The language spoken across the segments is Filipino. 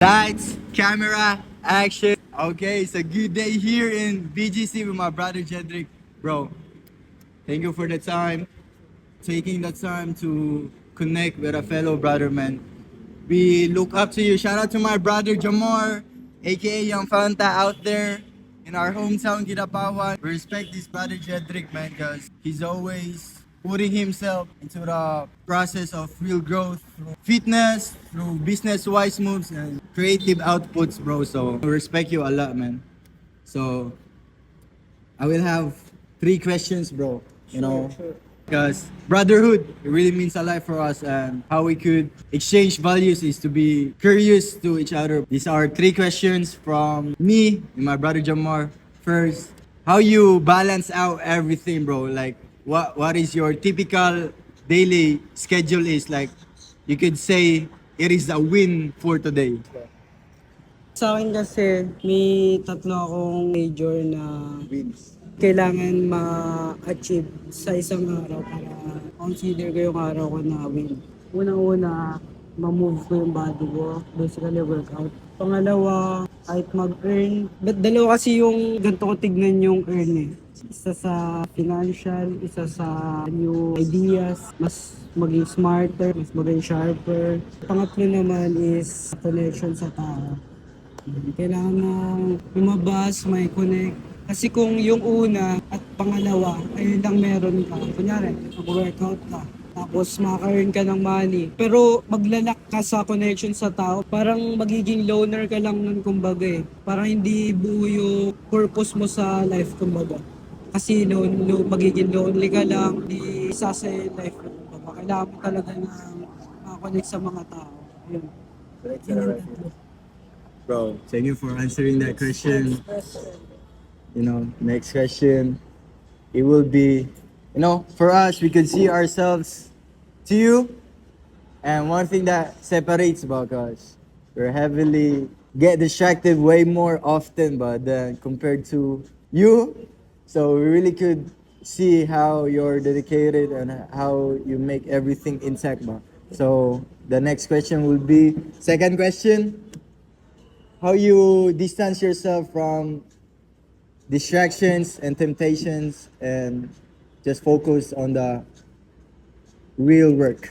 Lights, camera, action. Okay, it's a good day here in BGC with my brother Jedrick. Bro, thank you for the time, taking the time to connect with a fellow brother, man. We look up to you. Shout out to my brother Jamar, aka Young Fanta out there in our hometown, Kitapawan. We respect this brother Jedrick, man, because he's always putting himself into the process of real growth through fitness, through business-wise moves, and creative outputs, bro. So we respect you a lot, man. So I will have three questions, bro. You know, because brotherhood it really means a lot for us, and how we could exchange values is to be curious to each other. These are three questions from me and my brother Jamar. First, how you balance out everything, bro? Like, what is your typical daily schedule? Is like, you could say it is a win for today. Sa akin kasi, may tatlo akong major na Wins. kailangan ma-achieve sa isang araw para consider ko yung araw ko na win. Unang-una, ma-move ko yung body ko, basically workout. Pangalawa, kahit mag-earn. Dalawa kasi yung ganito ko tignan yung earn eh. Isa sa financial, isa sa new ideas, mas maging smarter, mas maging sharper. Pangatlo naman is connection sa tao. Kailangan mo lumabas, may connect. Kasi kung yung una at pangalawa, ayun lang meron ka. Kunyari, mag-workout ka. Tapos maka-earn ka ng money. Pero maglalak ka sa connection sa tao. Parang magiging loner ka lang nun kumbaga eh. Parang hindi buo yung purpose mo sa life kumbaga. Kasi magiging lonely ka lang, hindi sasaya yung life mo kumbaga. Kailangan mo talaga na makakonect sa mga tao. Ayun. Yun yung tatlo. Bro, thank you for answering that question. You know, next question, it will be, you know, for us, we could see ourselves to you. And one thing that separates about us, we're heavily get distracted way more often, but compared to you. So we really could see how you're dedicated and how you make everything intact, ba. So the next question will be, second question, how you distance yourself from distractions and temptations and just focus on the real work.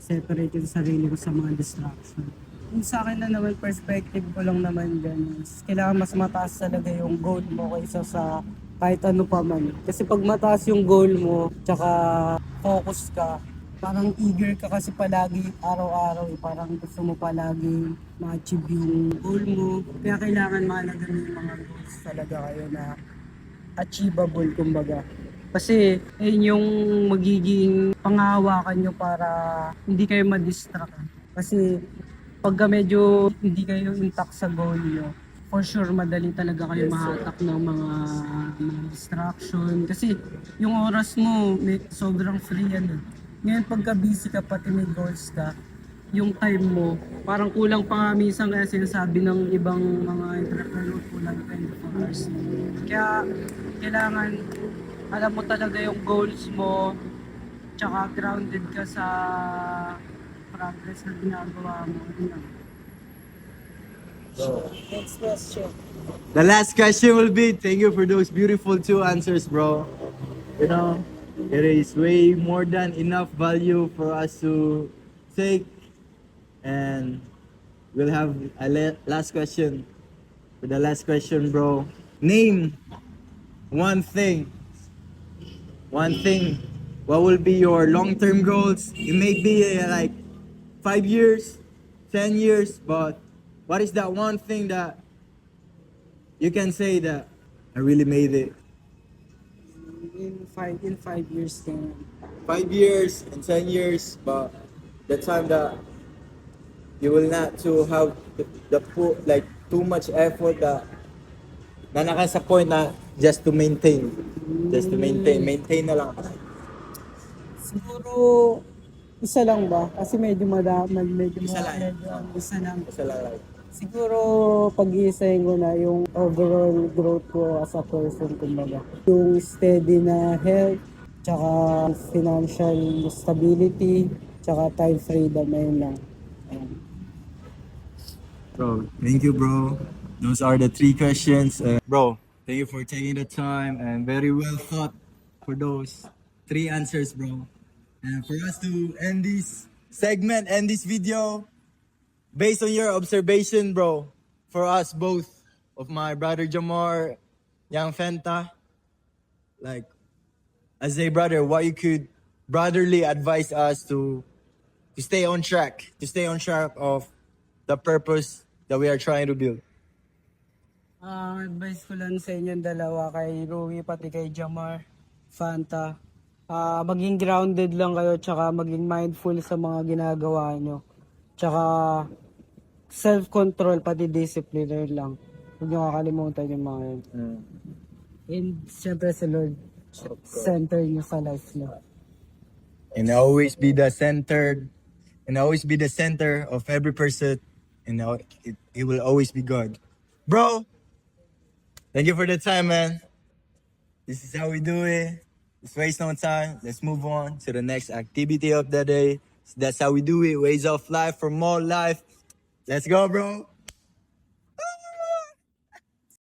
Separate yung sarili ko sa mga distraction. Yung sa akin na naman, perspective ko lang naman dyan is kailangan mas mataas talaga yung goal mo kaysa sa kahit ano pa man. Kasi pag mataas yung goal mo, tsaka focus ka, parang eager ka kasi palagi araw-araw, parang gusto mo palagi ma-achieve yung goal mo. Kaya kailangan mahalaga mo yung mga goals talaga kayo na achievable kumbaga. Kasi yun yung magiging panghawakan nyo para hindi kayo ma-distract. Kasi pagka medyo hindi kayo intact sa goal nyo, for sure madali talaga kayo mahatak ng mga distraction. Kasi yung oras mo sobrang free yan. Ngayon pagka busy ka pati may goals ka, yung time mo, parang kulang pa nga minsan kaya sinasabi ng ibang mga entrepreneur kulang 24 hours. Kaya kailangan alam mo talaga yung goals mo, tsaka grounded ka sa progress na ginagawa mo. Next question. The last question will be, thank you for those beautiful two answers, bro. You know, it is way more than enough value for us to take. And we'll have a last question. For the last question, bro, name one thing. One thing. What will be your long-term goals? It may be like 5 years, 10 years, but what is that one thing that you can say that I really made it? In 5 years then. 5 years and 10 years, but the time that you will not to have like too much effort that na naka sa point na just to maintain maintain na lang. Siguro isa lang ba? Kasi medyo Isa lang. isa lang. Basta lang like, Siguro pag-iisahin ko na yung overall growth ko as a person kumbaga. Yung steady na health, tsaka financial stability, tsaka time freedom, ayun lang. Ayun. Bro, thank you, bro. Those are the three questions. Bro, thank you for taking the time and very well thought for those three answers, bro. And for us to end this segment, end this video, based on your observation, bro, for us both, of my brother Jamar, Young Fenta, like, as a brother, what you could brotherly advise us to stay on track, of the purpose that we are trying to build. Advice ko lang sa inyong dalawa, kay Rui pati kay Jamar, Fanta. Maging grounded lang kayo, tsaka maging mindful sa mga ginagawa nyo. Tsaka self-control, pati discipline lang. Huwag nyo kakalimutan yung mga yun. And syempre si Lord, center nyo sa life nyo. And always be the centered, and always be the center of every person, and it will always be God. Bro, thank you for the time, man. This is how we do it. Let's waste no time. Let's move on to the next activity of the day. That's how we do it. Ways of life for more life. Let's go, bro.